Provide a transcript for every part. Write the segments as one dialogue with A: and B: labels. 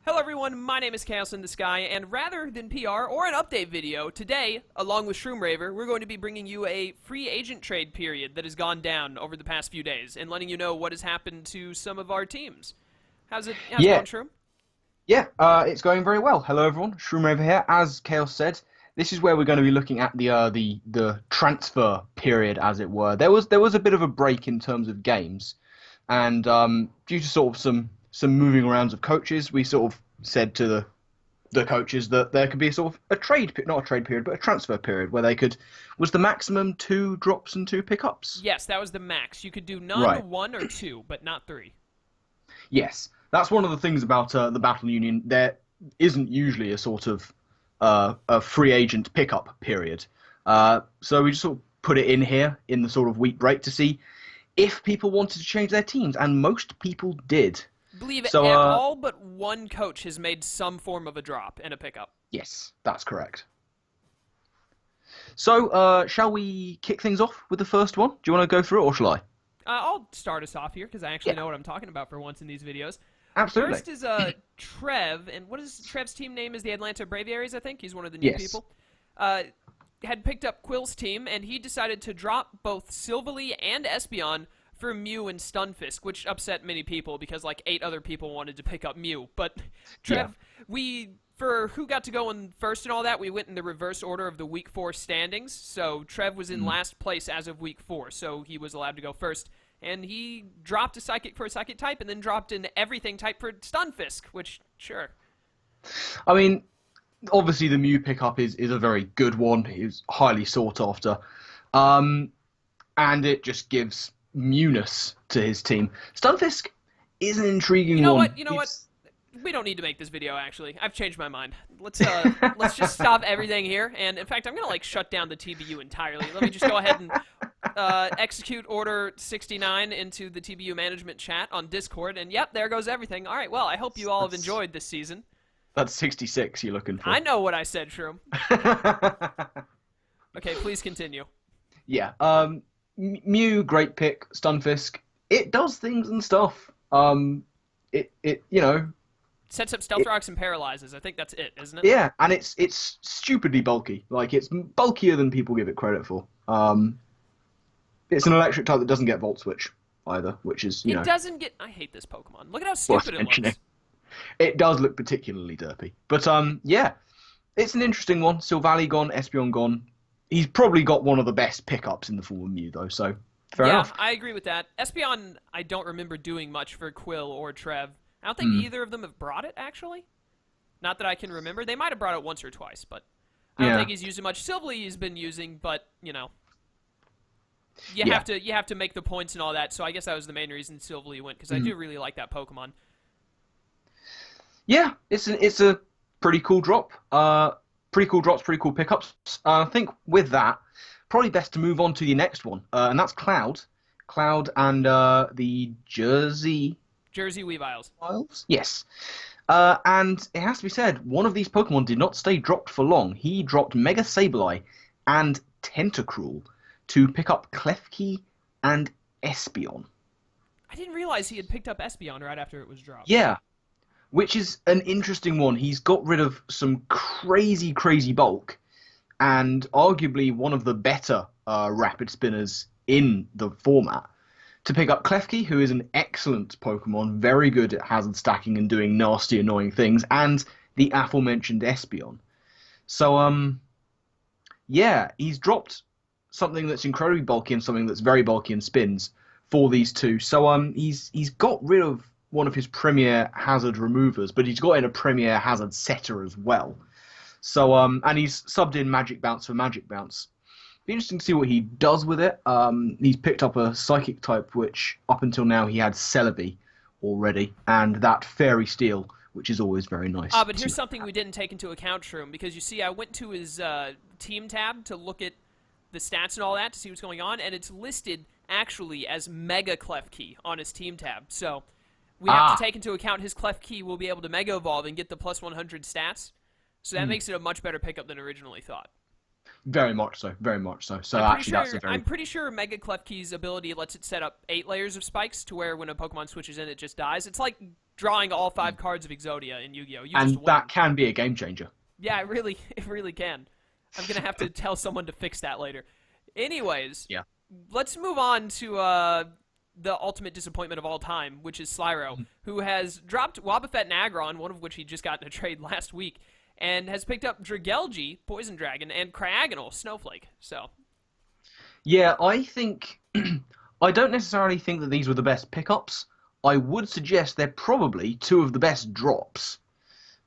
A: Hello everyone, my name is Chaos in the Sky, and rather than PR or an update video, today, along with Shroomraver, we're going to be bringing you a free agent trade period that has gone down over the past few days, and letting you know what has happened to some of our teams. How's it going, Shroom?
B: It's going very well. Hello everyone, Shroomraver here. As Chaos said, this is where we're going to be looking at the transfer period, as it were. There was a bit of a break in terms of games, and due to sort of some moving arounds of coaches, we sort of said to the coaches that there could be a sort of not a trade period, but a transfer period where was the maximum 2 drops and 2 pickups?
A: Yes, that was the max. You could do none,
B: Right.
A: 1, or 2, but not 3.
B: Yes, that's one of the things about the Battle Union. There isn't usually a sort of a free agent pickup period. So we just sort of put it in here in the sort of week break to see if people wanted to change their teams, and most people did.
A: Believe it,
B: So,
A: all but one coach has made some form of a drop and a pickup.
B: Yes, that's correct. So, shall we kick things off with the first one? Do you want to go through it, or shall I?
A: I'll start us off here, because I actually know what I'm talking about for once in these videos.
B: Absolutely.
A: First is Trev, and what is Trev's team name? Is the Atlanta Braviaries, I think? He's one of the new people. Had picked up Quill's team, and he decided to drop both Silvally and Espeon for Mew and Stunfisk, which upset many people because like 8 other people wanted to pick up Mew. But Trev, for who got to go in first and all that, we went in the reverse order of the Week 4 standings. So Trev was in last place as of Week 4, so he was allowed to go first. And he dropped a Psychic for a Psychic type, and then dropped an Everything type for Stunfisk, which, sure.
B: I mean, obviously the Mew pickup is a very good one. It's highly sought after. And it just gives Mewness to his team. Stunfisk is an intriguing one.
A: You know what? We don't need to make this video, actually. I've changed my mind. Let's just stop everything here. And, in fact, I'm going to, shut down the TBU entirely. Let me just go ahead and execute Order 69 into the TBU management chat on Discord. And, yep, there goes everything. All right, well, I hope you all have enjoyed this season.
B: That's 66 you're looking for.
A: I know what I said, Shroom. Okay, please continue.
B: Yeah. Mew, great pick. Stunfisk, it does things and stuff.
A: Sets up Stealth Rocks and paralyzes. I think that's it, isn't it?
B: Yeah, and it's stupidly bulky. Like, it's bulkier than people give it credit for. It's an electric type that doesn't get Volt Switch either, which is,
A: It doesn't get... I hate this Pokemon. Look at how stupid it looks.
B: It does look particularly derpy. But, yeah, it's an interesting one. Silvally gone, Espeon gone. He's probably got one of the best pickups in the form of Mew, though, so fair enough.
A: Yeah, I agree with that. Espeon, I don't remember doing much for Quill or Trev. I don't think either of them have brought it, actually. Not that I can remember. They might have brought it once or twice, but I don't think he's used it much. Silvally he's been using, but, you have to make the points and all that, so I guess that was the main reason Silvally went, because I do really like that Pokemon.
B: Yeah, it's a pretty cool drop. Pretty cool drops, pretty cool pickups. I think with that, probably best to move on to the next one, and that's Cloud. Cloud and the Jersey
A: Weaviles.
B: Yes. And it has to be said, one of these Pokemon did not stay dropped for long. He dropped Mega Sableye and Tentacruel to pick up Klefki and Espeon.
A: I didn't realize he had picked up Espeon right after it was dropped.
B: Yeah. Which is an interesting one. He's got rid of some crazy, crazy bulk, and arguably one of the better rapid spinners in the format, to pick up Klefki, who is an excellent Pokemon, very good at hazard stacking and doing nasty, annoying things, and the aforementioned Espeon. So, yeah, he's dropped something that's incredibly bulky and something that's very bulky and spins for these two. So, he's got rid of one of his premier hazard removers, but he's got in a premier hazard setter as well. So, and he's subbed in Magic Bounce for Magic Bounce. Be interesting to see what he does with it. He's picked up a Psychic type, which up until now he had Celebi already, and that Fairy Steel, which is always very nice.
A: But here's something we didn't take into account, Shroom, because you see, I went to his team tab to look at the stats and all that to see what's going on, and it's listed actually as Mega Klefki on his team tab. So we have to take into account his Klefki will be able to Mega Evolve and get the plus 100 stats. So that makes it a much better pickup than originally thought.
B: Very much so, very much so. So
A: I'm pretty sure Mega Klefki's ability lets it set up 8 layers of spikes to where when a Pokemon switches in, it just dies. It's like drawing all 5 cards of Exodia in Yu-Gi-Oh. You just
B: And
A: win.
B: that can be a game changer.
A: Yeah, it really can. I'm gonna have to tell someone to fix that later. Anyways,
B: Yeah.
A: let's move on to the ultimate disappointment of all time, which is Slyro, who has dropped Wobbuffet and Aggron, one of which he just got in a trade last week, and has picked up Dragelgi, Poison Dragon, and Cryagonal, Snowflake. So,
B: Yeah, I think I don't necessarily think that these were the best pickups. I would suggest they're probably two of the best drops.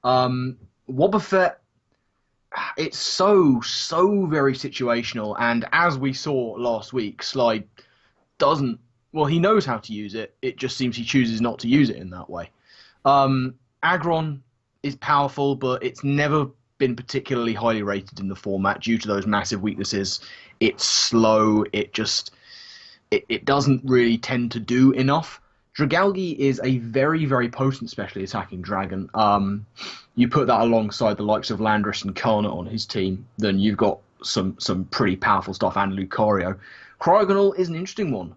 B: Wobbuffet, it's so very situational, and as we saw last week, Sly doesn't. Well, he knows how to use it. It just seems he chooses not to use it in that way. Aggron is powerful, but it's never been particularly highly rated in the format due to those massive weaknesses. It's slow. It doesn't really tend to do enough. Dragalge is a very potent specially attacking dragon. You put that alongside the likes of Landorus and Karna on his team, then you've got some pretty powerful stuff, and Lucario. Cryogonal is an interesting one.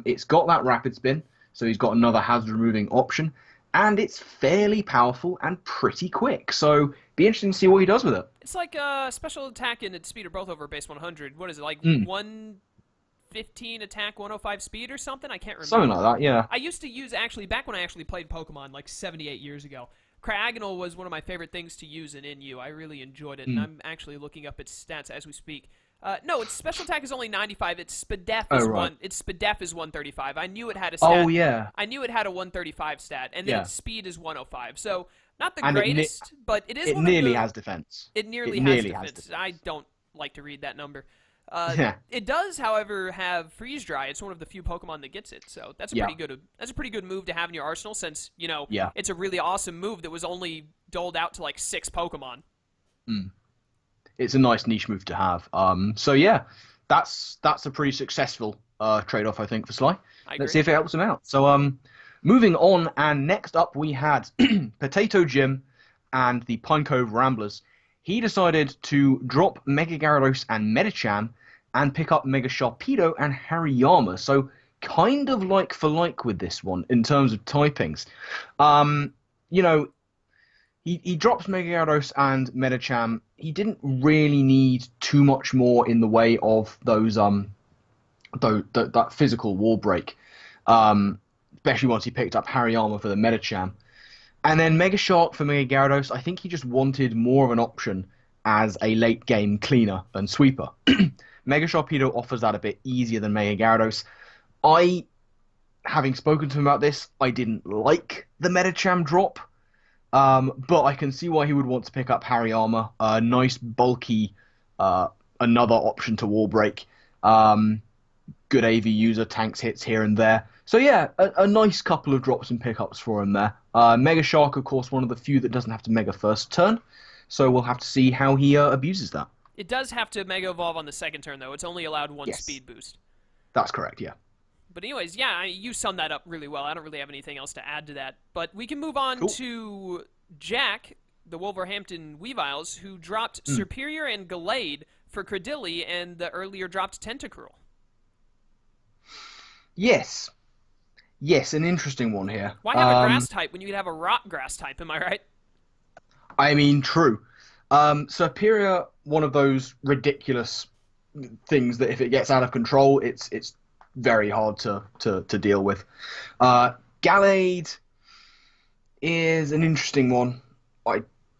B: It's got that rapid spin, so he's got another hazard removing option, and it's fairly powerful and pretty quick. So be interesting to see what he does with it.
A: it's like special attack and its speed are both over base 100. What is it, like 115 attack, 105 speed or something? I can't remember.
B: Something like that, yeah.
A: I used to use, actually, back when I actually played Pokemon, like 78 years ago, Cryagonal was one of my favorite things to use in NU. I really enjoyed it, and I'm actually looking up its stats as we speak. No, its special attack is only 95. Its SPDEF is Its SPDEF is 135. I knew it had a stat.
B: Oh yeah.
A: I knew it had a 135 stat, and then its speed is 105. So not the
B: And
A: greatest, but it is.
B: It
A: one
B: nearly
A: of the,
B: has defense.
A: It nearly,
B: has
A: defense.
B: defense.
A: I don't like to read that number.
B: Yeah.
A: It does, however, have freeze dry. It's one of the few Pokemon that gets it, so that's a
B: Yeah.
A: pretty good move to have in your arsenal. Since
B: Yeah.
A: it's a really awesome move that was only doled out to like 6 Pokemon.
B: It's a nice niche move to have. So yeah, that's a pretty successful trade-off, I think, for Sly. Let's see if it helps him out. So moving on, and next up we had Potato Jim and the Pine Cove Ramblers. He decided to drop Mega Gyarados and Medicham and pick up Mega Sharpedo and Hariyama. So kind of like for like with this one in terms of typings. He drops Mega Gyarados and Medicham. He didn't really need too much more in the way of those that physical wall break, especially once he picked up Hariyama for the Medicham. And then Mega Shark for Mega Gyarados, I think he just wanted more of an option as a late game cleaner and sweeper. Mega Sharpedo offers that a bit easier than Mega Gyarados. Having spoken to him about this, I didn't like the Medicham drop, but I can see why he would want to pick up Hariyama, a nice bulky, another option to wall break. Good AV user, tanks hits here and there. So yeah, a nice couple of drops and pickups for him there. Mega Shark, of course, one of the few that doesn't have to Mega first turn. So we'll have to see how he abuses that.
A: It does have to Mega Evolve on the second turn, though. It's only allowed one speed boost.
B: That's correct, yeah.
A: But anyways, yeah, you summed that up really well. I don't really have anything else to add to that. But we can move on to Jack, the Wolverhampton Weaviles, who dropped Superior and Gallade for Credilli and the earlier dropped Tentacruel.
B: Yes, an interesting one here.
A: Why have a grass type when you could have a rock grass type, am I right?
B: I mean, true. Superior, one of those ridiculous things that if it gets out of control, it's very hard to deal with. Gallade is an interesting one.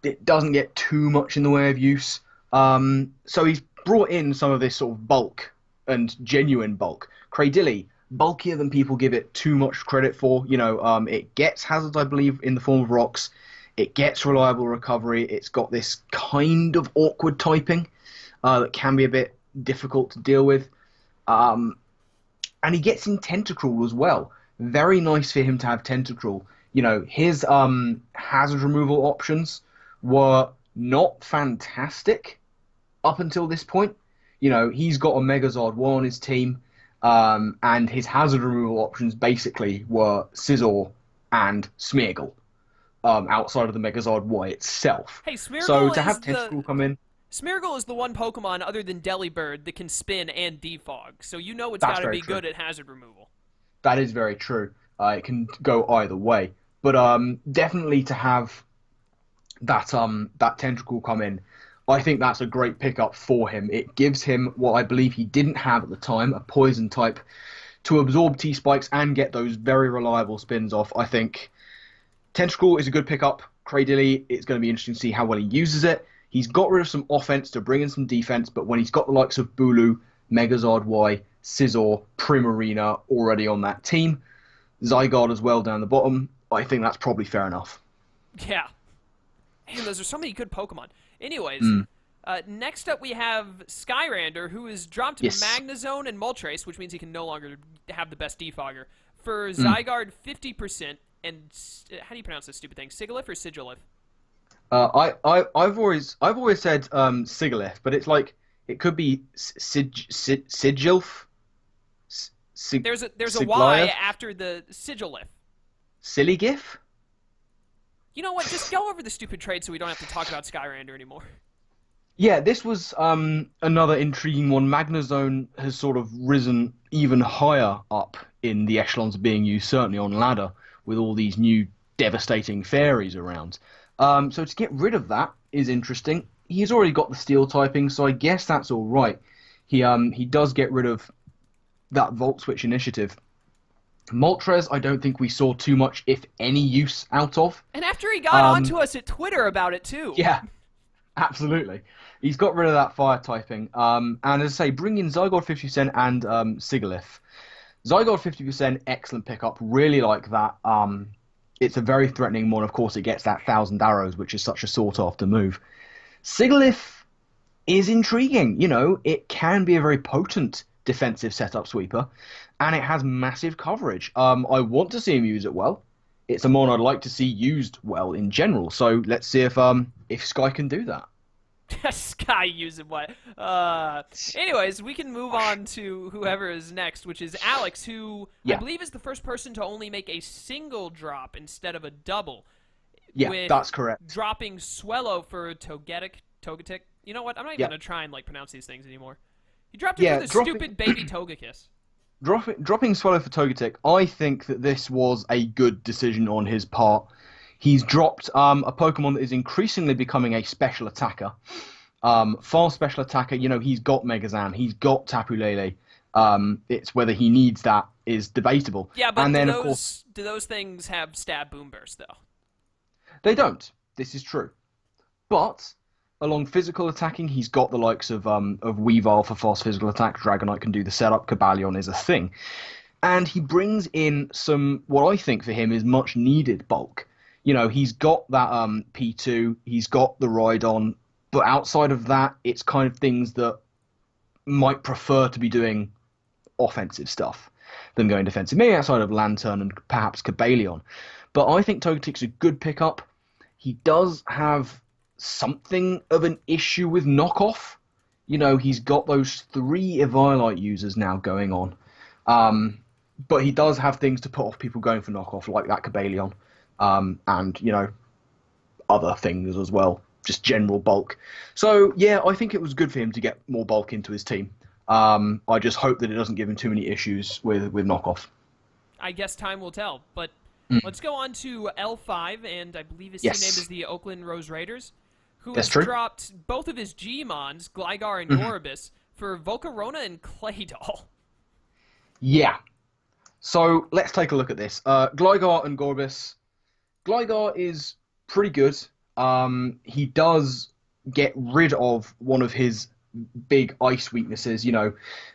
B: It doesn't get too much in the way of use. So he's brought in some of this sort of bulk and genuine bulk. Cradilly, bulkier than people give it too much credit for. It gets hazards, I believe, in the form of rocks. It gets reliable recovery. It's got this kind of awkward typing that can be a bit difficult to deal with. And he gets in Tentacruel as well. Very nice for him to have Tentacruel. His hazard removal options were not fantastic up until this point. He's got a Megazord 1 on his team, and his hazard removal options basically were Scizor and Smeargle, outside of the Megazord Y itself.
A: Hey, Smeargle
B: so to have Tentacruel come in...
A: Smeargle is the one Pokemon other than Delibird that can spin and defog, so it's got to be good at hazard removal.
B: That is very true. It can go either way. But definitely to have that tentacle come in, I think that's a great pickup for him. It gives him what I believe he didn't have at the time, a poison type, to absorb T-spikes and get those very reliable spins off. I think Tentacle is a good pickup. Cradily, it's going to be interesting to see how well he uses it. He's got rid of some offense to bring in some defense, but when he's got the likes of Bulu, Megazord Y, Scizor, Primarina already on that team, Zygarde as well down the bottom, I think that's probably fair enough.
A: Yeah. Man, those are so many good Pokemon. Anyways,
B: Mm.
A: next up we have Skyrander, who has dropped
B: Yes.
A: Magnezone and Moltres, which means he can no longer have the best Defogger. For
B: Mm.
A: Zygarde, 50%, and how do you pronounce this stupid thing? Sigilyph or Sigilif?
B: I've always said Sigilyph, but it's like it could be Sigilf,
A: There's a Y
B: Sigliath,
A: after the Sigilif.
B: Siligif.
A: You know what? Just go over the stupid trade so we don't have to talk about Skyrander anymore.
B: Yeah, this was another intriguing one. Magnezone has sort of risen even higher up in the echelons of being used, certainly on ladder, with all these new devastating fairies around. So to get rid of that is interesting. He's already got the steel typing, so I guess that's all right. He does get rid of that Volt Switch initiative. Moltres, I don't think we saw too much, if any, use out of.
A: And after he got onto us at Twitter about it, too.
B: Yeah, absolutely. He's got rid of that fire typing. And as I say, bring in Zygarde 50% and Sigilyph. Zygarde 50%, excellent pickup. Really like that. It's a very threatening one. Of course, it gets that 1,000 arrows, which is such a sought-after move. Sigilyph is intriguing. You know, it can be a very potent defensive setup sweeper, and it has massive coverage. I want to see him use it well. It's a mon I'd like to see used well in general. So let's see if Sky can do that.
A: Sky using what? Anyways, we can move on to whoever is next, which is Alex, who I believe is the first person to only make a single drop instead of a double.
B: Yeah, that's correct.
A: Dropping Swellow for Togetic. You know what? I'm not even going to try and pronounce these things anymore. He dropped it for the stupid baby Togekiss.
B: Dropping Swallow for Togetic, I think that this was a good decision on his part. He's dropped a Pokemon that is increasingly becoming a special attacker. Fast special attacker, you know, he's got Megazan, he's got Tapu Lele. It's whether he needs that is debatable.
A: Yeah, but
B: and then,
A: of
B: course,
A: do those things have Stab Boom Burst, though?
B: they don't. This is true. But along physical attacking, he's got the likes of Weavile for fast physical attack. Dragonite can do the setup. Cobalion is a thing. And he brings in some, what I think for him is much needed bulk. You know, he's got that P2, he's got the Rhydon, but outside of that, it's kind of things that might prefer to be doing offensive stuff than going defensive. Maybe outside of Lantern and perhaps Cobalion. But I think Togetic's a good pickup. He does have something of an issue with knockoff. You know, he's got those 3 Eviolite users now going on. But he does have things to put off people going for knockoff, like that Cobalion. And, you know, other things as well. Just general bulk. So, yeah, I think it was good for him to get more bulk into his team. I just hope that it doesn't give him too many issues with knockoff.
A: I guess time will tell. But let's go on to L5, and I believe his team name is the Oakland Rose Raiders, who has dropped both of his Gmons, Gligar and Gorbis, for Volcarona and Claydol.
B: Yeah. So, let's take a look at this. Gligar and Gorbis. Gligar is pretty good. He does get rid of one of his big ice weaknesses. You know,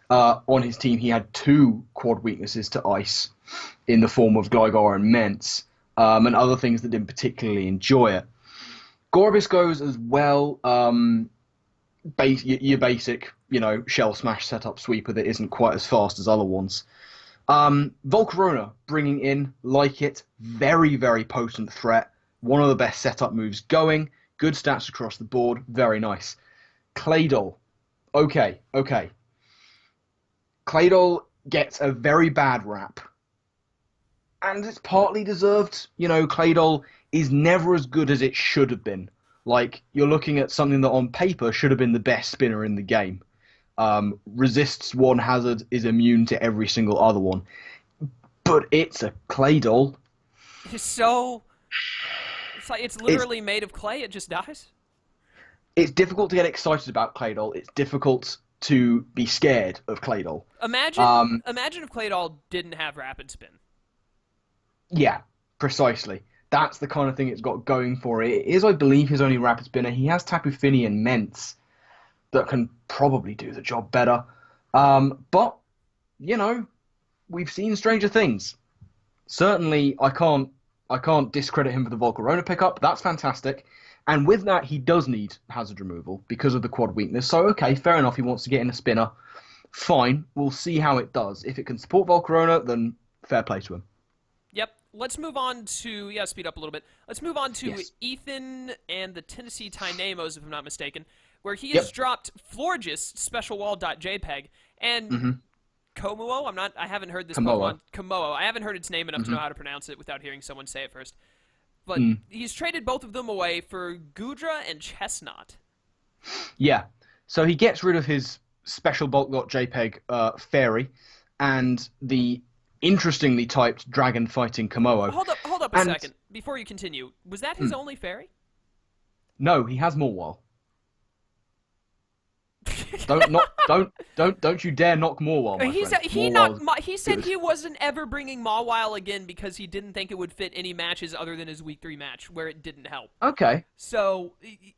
B: on his team he had 2 quad weaknesses to ice in the form of Gligar and Mence, and other things that didn't particularly enjoy it. Gorbis goes as well, your basic, you know, shell smash setup sweeper that isn't quite as fast as other ones. Volcarona, bringing in, like it, very, very potent threat. One of the best setup moves going. Good stats across the board. Very nice. Claydol. Okay. Claydol gets a very bad rap. And it's partly deserved. You know, Claydol is never as good as it should have been. Like, you're looking at something that on paper should have been the best spinner in the game. Resists one hazard, is immune to every single other one. But it's a Claydol.
A: It's so... It's like it's
B: It's
A: literally made of clay. It just dies.
B: it's difficult to get excited about Claydol. It's difficult to be scared of Claydol.
A: Imagine if Claydol didn't have rapid spin.
B: Yeah, precisely. That's the kind of thing it's got going for it. It is, I believe, his only rapid spinner. He has Tapu Fini and Mence that can probably do the job better. But, you know, we've seen stranger things. Certainly, I can't discredit him for the Volcarona pickup. That's fantastic. And with that, he does need hazard removal because of the quad weakness. So, okay, fair enough. He wants to get in a spinner. Fine. We'll see how it does. If it can support Volcarona, then fair play to him.
A: Yep. Let's move on to speed up a little bit. Let's move on to
B: Yes.
A: Ethan and the Tennessee Tynamos, if I'm not mistaken, where he
B: Yep.
A: has dropped Florges special wall.jpg and
B: Mm-hmm.
A: Komuo. I haven't heard this
B: Kamoa.
A: Pokemon. Komoo. I haven't heard its name enough to know
B: Mm-hmm.
A: how to pronounce it without hearing someone say it first. But
B: Mm.
A: he's traded both of them away for Gudra and Chestnut.
B: Yeah. So he gets rid of his special bulk.jpg fairy and the interestingly typed dragon fighting Komodo.
A: Hold up a
B: And
A: second before you continue. Was that his only fairy?
B: no, he has Morwell. Don't you dare knock Morwell, my friend.
A: He said
B: good.
A: he wasn't ever bringing Mawile again because he didn't think it would fit any matches other than his week 3 match where it didn't help.
B: Okay.
A: So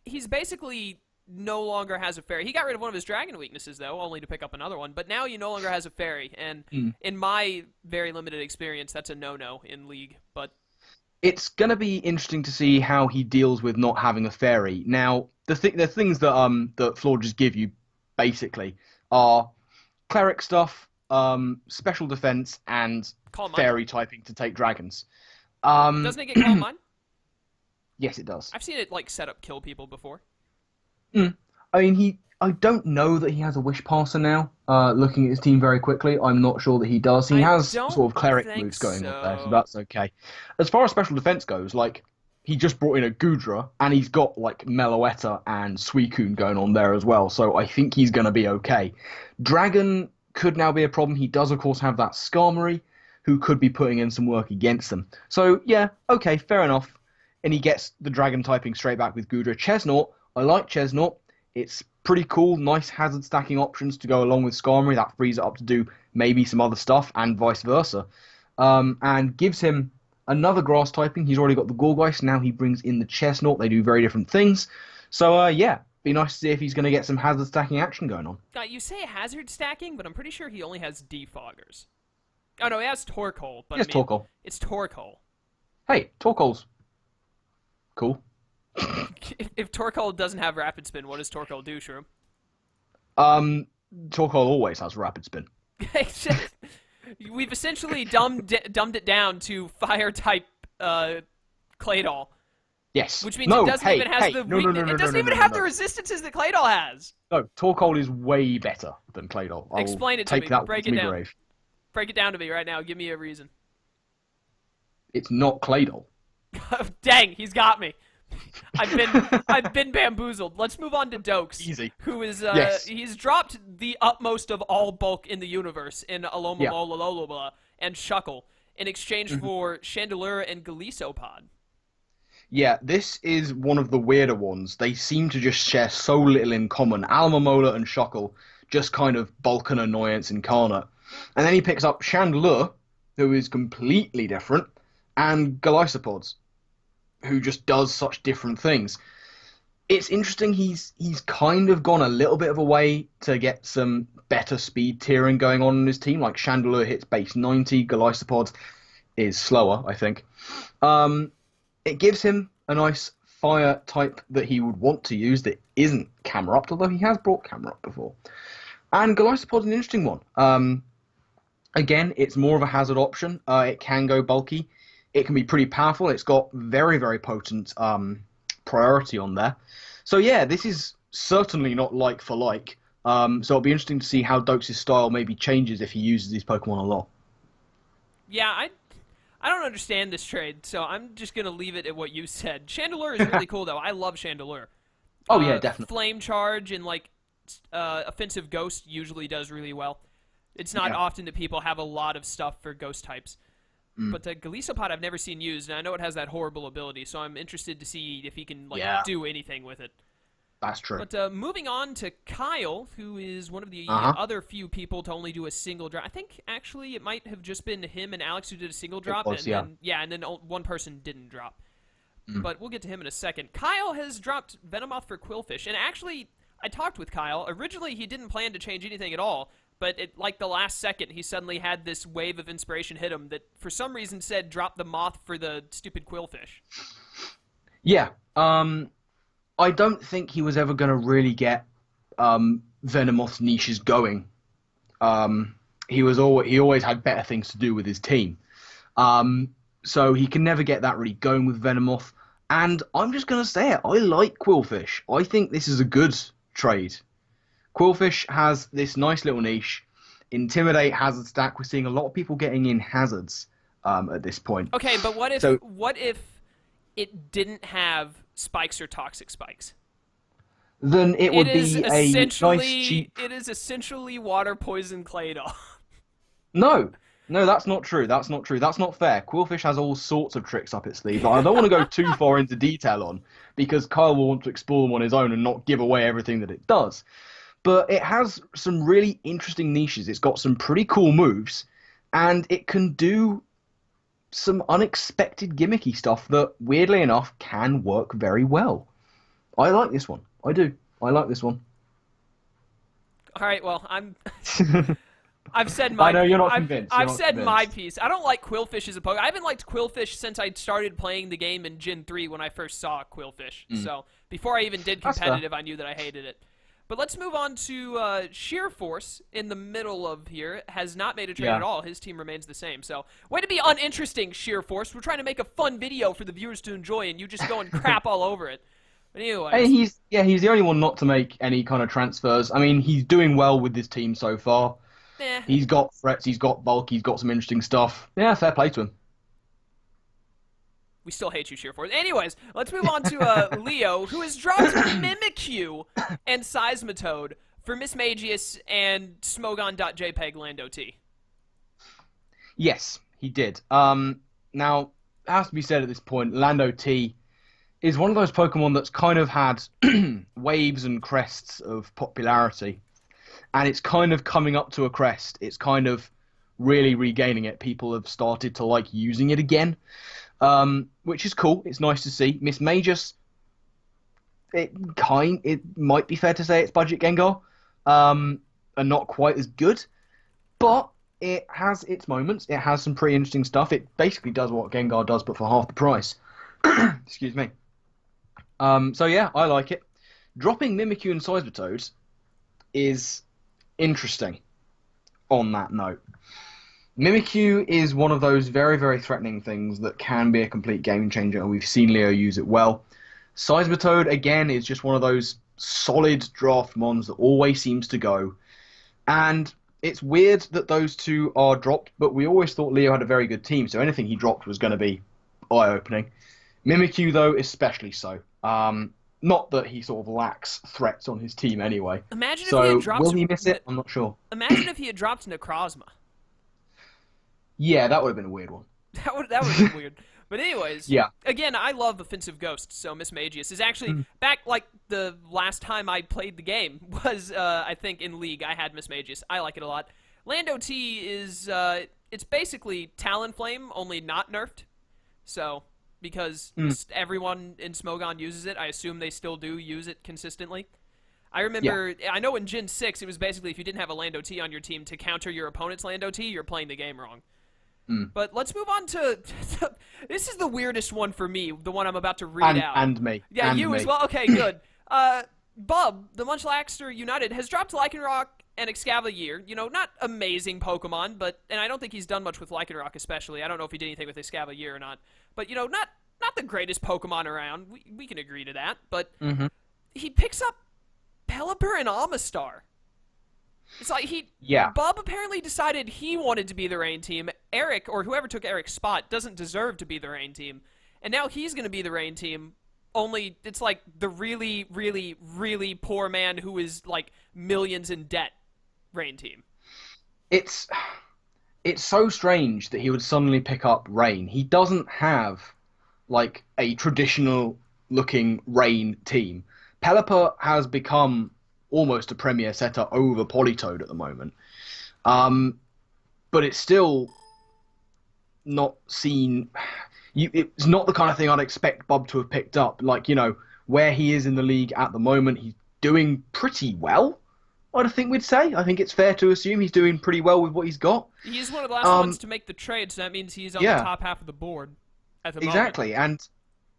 A: he's basically no longer has a fairy. He got rid of one of his dragon weaknesses though, only to pick up another one. But now he no longer has a fairy, and in my very limited experience, that's a no-no in League. But
B: It's gonna be interesting to see how he deals with not having a fairy. Now, the things that Florges give you basically are cleric stuff, special defense, and
A: Calm Mind.
B: fairy typing to take dragons.
A: Doesn't it get Calm Mind?
B: Yes, it does.
A: I've seen it like set up kill people before.
B: I mean, I don't know that he has a wish passer now. Looking at his team very quickly, I'm not sure that he does. He
A: I
B: has
A: don't
B: sort of cleric
A: think
B: moves going on there, so
A: so.
B: that's okay. As far as special defense goes, like he just brought in a Gudra, and he's got like Meloetta and Suicune going on there as well. So I think he's going to be okay. Dragon could now be a problem. He does, of course, have that Skarmory, who could be putting in some work against them. So yeah, okay, fair enough. And he gets the dragon typing straight back with Gudra. Chesnaught, I like Chesnaught. It's pretty cool, nice hazard stacking options to go along with Skarmory. That frees it up to do maybe some other stuff, and vice versa. And gives him another grass typing. He's already got the Gorgeist. Now he brings in the Chesnaught. They do very different things. So yeah, be nice to see if he's going to get some hazard stacking action going on.
A: You say hazard stacking, but I'm pretty sure he only has defoggers. Oh no, he has Torkoal, but
B: Yes,
A: I mean,
B: Torkoal.
A: it's Torkoal.
B: Hey, Torkoal's cool.
A: If Torkoal doesn't have rapid spin, what does Torkoal do, Shroom?
B: Torkoal always has rapid spin.
A: We've essentially dumbed it down to fire type Claydol,
B: Yes.
A: which means
B: no,
A: it doesn't
B: hey,
A: even have
B: hey,
A: the
B: no, no, no, no,
A: it doesn't
B: no,
A: even
B: no,
A: have
B: no.
A: the resistances that Claydol has.
B: No, Torkoal is way better than Claydol. I will
A: Explain it to
B: take
A: me.
B: that
A: Break
B: to
A: it
B: my
A: down.
B: grave.
A: Break it down to me right now. Give me a reason.
B: It's not Claydol.
A: Dang, he's got me. I've been bamboozled. Let's move on to Dokes.
B: Easy.
A: Who is
B: Yes.
A: he's dropped the utmost of all bulk in the universe in Aloma
B: Yeah.
A: Molololola and Shuckle in exchange for Chandelure and Galisopod.
B: Yeah, this is one of the weirder ones. They seem to just share so little in common. Almamola and Shuckle, just kind of bulk and annoyance incarnate. And then he picks up Chandelure, who is completely different, and Galisopods, who just does such different things. It's interesting, he's kind of gone a little bit of a way to get some better speed tiering going on in his team. Like Chandelure hits base 90, Galisopods is slower, I think. It gives him a nice fire type that he would want to use that isn't Camerupt, although he has brought Camerupt before. And Galisopod's an interesting one. Again, it's more of a hazard option. It can go bulky. It can be pretty powerful. It's got very, very potent priority on there. So yeah, this is certainly not like for like. So it'll be interesting to see how Dokes' style maybe changes if he uses these Pokemon a lot.
A: Yeah, I don't understand this trade, so I'm just gonna leave it at what you said. Chandelure is really cool though. I love Chandelure.
B: Oh yeah, definitely.
A: Flame Charge and like offensive Ghost usually does really well. It's not
B: Yeah.
A: often that people have a lot of stuff for Ghost types. But Golisopod I've never seen used, and I know it has that horrible ability, so I'm interested to see if he can
B: Yeah,
A: do anything with it.
B: that's true.
A: But moving on to Kyle, who is one of the
B: Uh-huh.
A: other few people to only do a single drop. I think actually it might have just been him and Alex who did a single drop,
B: was,
A: and then one person didn't drop.
B: Mm.
A: But we'll get to him in a second. Kyle has dropped Venomoth for Quillfish, and actually, I talked with Kyle. Originally, he didn't plan to change anything at all, but like the last second, he suddenly had this wave of inspiration hit him that, for some reason, said drop the moth for the stupid Quillfish.
B: Yeah. I don't think he was ever going to really get Venomoth's niches going. He always had better things to do with his team. So he can never get that really going with Venomoth. And I'm just going to say it. I like Quillfish. I think this is a good trade. Quillfish has this nice little niche. Intimidate, Hazard Stack. We're seeing a lot of people getting in Hazards at this point.
A: Okay, but what if it didn't have spikes or toxic spikes?
B: Then it would be a nice, cheap...
A: It is essentially water poison Claydol.
B: No, that's not true. That's not true. That's not fair. Quillfish has all sorts of tricks up its sleeve that I don't want to go too far into detail on, because Kyle will want to explore them on his own and not give away everything that it does. But it has some really interesting niches. It's got some pretty cool moves, and it can do some unexpected gimmicky stuff that, weirdly enough, can work very well. I like this one. I do. I like this one.
A: All right, well, I've said my.
B: I know you're not convinced.
A: I've said my piece. I don't like Quillfish as a Pokemon. I haven't liked Quillfish since I started playing the game in Gen 3 when I first saw Quillfish. So before I even did competitive, I knew that I hated it. But let's move on to Sheer Force in the middle of here. Has not made a trade at all. His team remains the same. So, way to be uninteresting, Sheer Force. We're trying to make a fun video for the viewers to enjoy, and you just go and crap all over it. But anyway.
B: Hey, he's the only one not to make any kind of transfers. I mean, he's doing well with this team so far. He's got threats, he's got bulk, he's got some interesting stuff. Yeah, fair play to him.
A: We still hate you, Sheer Force. Anyways, let's move on to Leo, who has dropped Mimikyu and Seismitoad for Mismagius and Smogon.jpg Lando T.
B: Yes, he did. Now, it has to be said at this point, Lando T is one of those Pokemon that's kind of had waves and crests of popularity. And it's kind of coming up to a crest. It's kind of really regaining it. People have started to like using it again. Which is cool. It's nice to see. Mismagius, it might be fair to say it's budget Gengar, and not quite as good, but it has its moments. It has some pretty interesting stuff. It basically does what Gengar does, but for half the price. Excuse me. So yeah, I like it. Dropping Mimikyu and Seismitoad is interesting on that note. Mimikyu is one of those very, very threatening things that can be a complete game changer, and we've seen Leo use it well. Seismitoad, again, is just one of those solid draft mons that always seems to go. And it's weird that those two are dropped, but we always thought Leo had a very good team, so anything he dropped was going to be eye-opening. Mimikyu, though, especially so. Not that he sort of lacks threats on his team anyway.
A: Imagine if he had dropped...
B: will he miss it? I'm not sure.
A: Imagine if he had dropped Necrozma.
B: Yeah, that would have been a weird one.
A: That would have been weird. But anyways,
B: yeah.
A: Again, I love Offensive Ghosts, so Mismagius is actually back like the last time I played the game was, I think, in League. I had Mismagius. I like it a lot. Lando T is, it's basically Talonflame, only not nerfed. So, because everyone in Smogon uses it, I assume they still do use it consistently. I remember, I know in Gen 6, it was basically if you didn't have a Lando T on your team to counter your opponent's Lando T, you're playing the game wrong. But let's move on to this is the weirdest one for me, the one I'm about to read out.
B: And me.
A: Yeah,
B: and
A: you
B: me.
A: as well? Okay, good. Bub, the Munchlaxter United, has dropped Lycanroc and Excavalier. You know, not amazing Pokemon, and I don't think he's done much with Lycanroc especially. I don't know if he did anything with Excavalier or not. But, you know, not the greatest Pokemon around. We can agree to that. But he picks up Pelipper and Amistar. It's like Bub apparently decided he wanted to be the Rain team. Eric, or whoever took Eric's spot, doesn't deserve to be the Rain team. And now he's going to be the Rain team, only it's like the really, really, really poor man who is like millions in debt Rain team.
B: It's it's so strange that he would suddenly pick up Rain. He doesn't have like a traditional looking Rain team. Pelipper has become almost a premier setter over Politoed at the moment. Um, but it's still not seen. It's not the kind of thing I'd expect Bob to have picked up. Like, where he is in the league at the moment, he's doing pretty well. I think we'd say. I think it's fair to assume he's doing pretty well with what he's got.
A: He's one of the last ones to make the trade, so that means he's on the top half of the board at the moment.
B: Exactly, and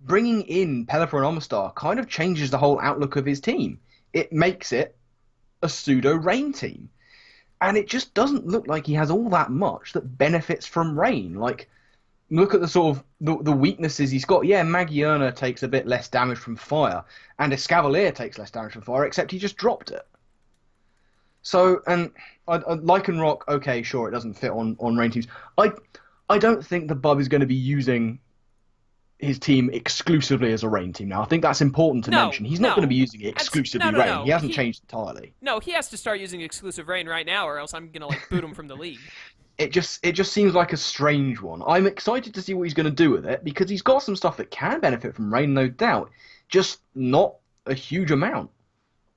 B: bringing in Pelipper and Omastar kind of changes the whole outlook of his team. It makes it a pseudo Rain team. And it just doesn't look like he has all that much that benefits from Rain. Like, look at the sort of the weaknesses he's got. Yeah, Magierna takes a bit less damage from fire, and Escavalier takes less damage from fire, except he just dropped it. So, and Lycanroc, okay, sure, it doesn't fit on Rain teams. I don't think the Bub is going to be using his team exclusively as a Rain team now. I think that's important to mention. He's not going to be using it exclusively Rain. He hasn't changed entirely.
A: No, he has to start using exclusive Rain right now, or else I'm going to boot him from the league.
B: It just seems like a strange one. I'm excited to see what he's going to do with it, because he's got some stuff that can benefit from Rain, no doubt. Just not a huge amount.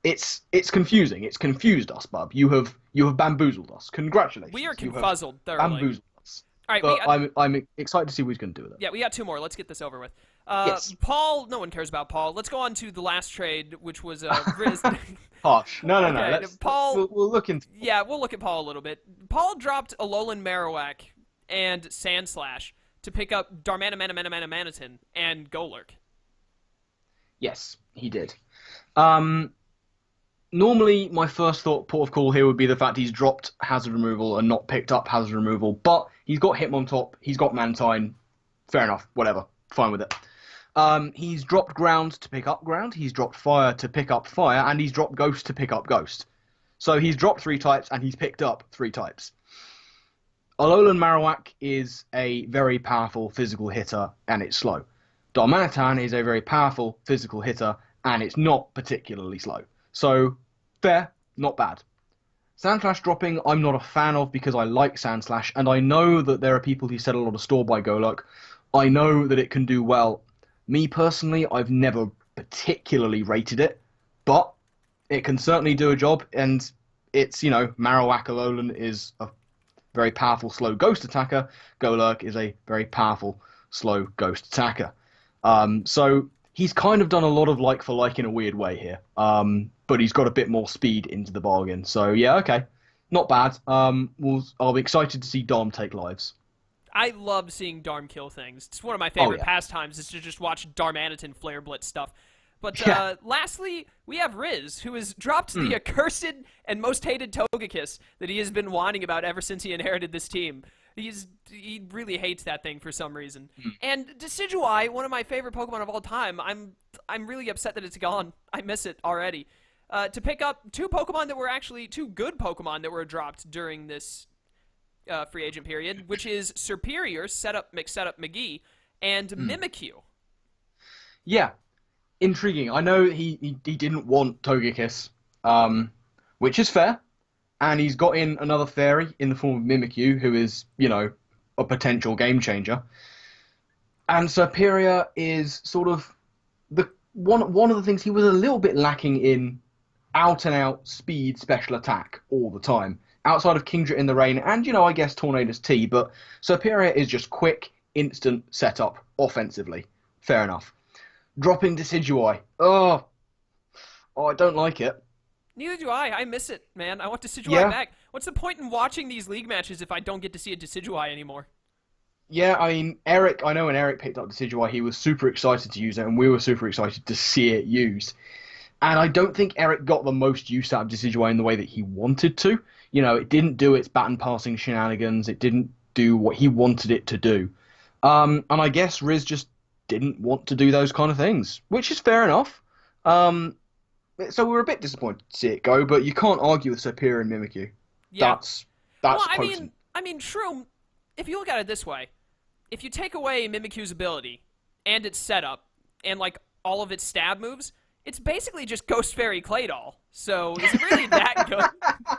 B: It's confusing. It's confused us, Bub. You have bamboozled us. Congratulations.
A: We are confuzzled thoroughly.
B: Bamboozled us.
A: All right,
B: but I'm excited to see what he's going to do with it.
A: Yeah, we got two more. Let's get this over with.
B: Yes.
A: Paul, no one cares about Paul. Let's go on to the last trade, which was Riz.
B: Harsh. No.
A: Okay, Paul.
B: We'll look into.
A: Yeah, we'll look at Paul a little bit. Paul dropped Alolan Marowak and Sandslash to pick up Darmanitan and Golurk.
B: Yes, he did. Normally, my first port of call here would be the fact he's dropped Hazard Removal and not picked up Hazard Removal, but he's got Hitmontop, he's got Mantine, fair enough, whatever, fine with it. He's dropped Ground to pick up Ground, he's dropped Fire to pick up Fire, and he's dropped Ghost to pick up Ghost. So he's dropped 3 types, and he's picked up 3 types. Alolan Marowak is a very powerful physical hitter, and it's slow. Darmanitan is a very powerful physical hitter, and it's not particularly slow. So, fair, not bad. Sandslash dropping, I'm not a fan of because I like Sandslash, and I know that there are people who set a lot of store by Golurk. I know that it can do well. Me personally, I've never particularly rated it, but it can certainly do a job, and it's, Marowak Alolan is a very powerful slow ghost attacker. Golurk is a very powerful slow ghost attacker. So he's kind of done a lot of like for like in a weird way here. But he's got a bit more speed into the bargain. So yeah, okay. Not bad. I'll be excited to see Dom take lives.
A: I love seeing Darm kill things. It's one of my favorite pastimes is to just watch Darmanitan Flare Blitz stuff. But lastly, we have Riz, who has dropped the accursed and most hated Togekiss that he has been whining about ever since he inherited this team. He really hates that thing for some reason. And Decidueye, one of my favorite Pokemon of all time, I'm really upset that it's gone. I miss it already. To pick up 2 Pokemon that were actually 2 good Pokemon that were dropped during this free agent period, which is Serperior, Setup McGee, and Mimikyu.
B: Yeah, intriguing. I know he didn't want Togekiss, which is fair. And he's got in another fairy in the form of Mimikyu, who is, a potential game changer. And Serperior is sort of one of the things he was a little bit lacking in out-and-out speed special attack all the time. Outside of Kingdra in the Rain and, I guess Tornadus T, but Serperior is just quick, instant setup offensively. Fair enough. Dropping Decidueye. Oh, I don't like it.
A: Neither do I. I miss it, man. I want Decidueye back. What's the point in watching these league matches if I don't get to see a Decidueye anymore?
B: Yeah, I mean, I know when Eric picked up Decidueye, he was super excited to use it, and we were super excited to see it used. And I don't think Eric got the most use out of Decidueye in the way that he wanted to. It didn't do its baton passing shenanigans. It didn't do what he wanted it to do. And I guess Riz just didn't want to do those kind of things, which is fair enough. So we're a bit disappointed to see it go, but you can't argue with Serperior and Mimikyu. Yeah. That's potent.
A: I mean, true. If you look at it this way, if you take away Mimikyu's ability and its setup and like all of its stab moves, it's basically just Ghost Fairy Claydol. So is it really that good?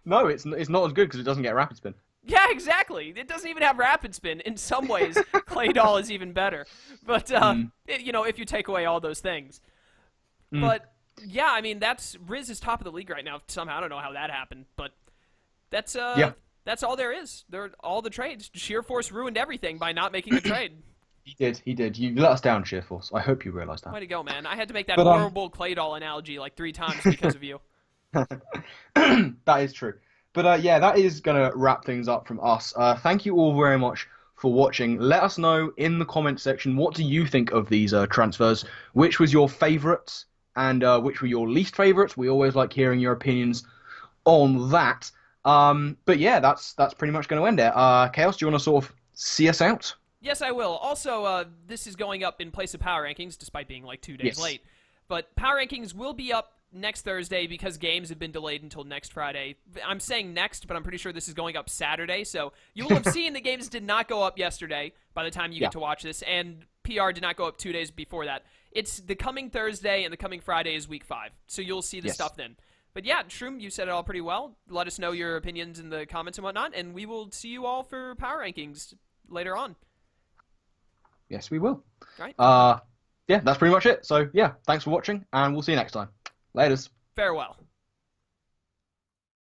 B: No, it's not as good because it doesn't get Rapid Spin.
A: Yeah, exactly. It doesn't even have rapid spin. In some ways, Clay Doll is even better. But if you take away all those things.
B: Mm.
A: But yeah, I mean that's Riz is top of the league right now. Somehow I don't know how that happened, but that's
B: Yeah,
A: that's all there is. They're all the trades. Sheer Force ruined everything by not making a trade.
B: he did. You let us down, Sheerforce. I hope you realise that.
A: Way to go, man! I had to make that
B: But
A: horrible Clay Doll analogy like 3 times because of you.
B: that is true. But yeah, that is gonna wrap things up from us. Thank you all very much for watching. Let us know in the comment section, what do you think of these transfers? Which was your favourites and which were your least favourites? We always like hearing your opinions on that. But yeah, that's pretty much going to end it. Chaos, do you want to sort of see us out?
A: Yes, I will. Also, this is going up in place of Power Rankings, despite being like 2 days
B: Yes.
A: late. But Power Rankings will be up next Thursday because games have been delayed until next Friday. I'm saying next, but I'm pretty sure this is going up Saturday. So you will have seen the games did not go up yesterday by the time you get to watch this, and PR did not go up 2 days before that. It's the coming Thursday and the coming Friday is week 5. So you'll see the stuff then. But yeah, Shroom, you said it all pretty well. Let us know your opinions in the comments and whatnot, and we will see you all for Power Rankings later on.
B: Yes, we will.
A: Right?
B: Yeah, that's pretty much it. So yeah, thanks for watching, and we'll see you next time. Laters.
A: Farewell.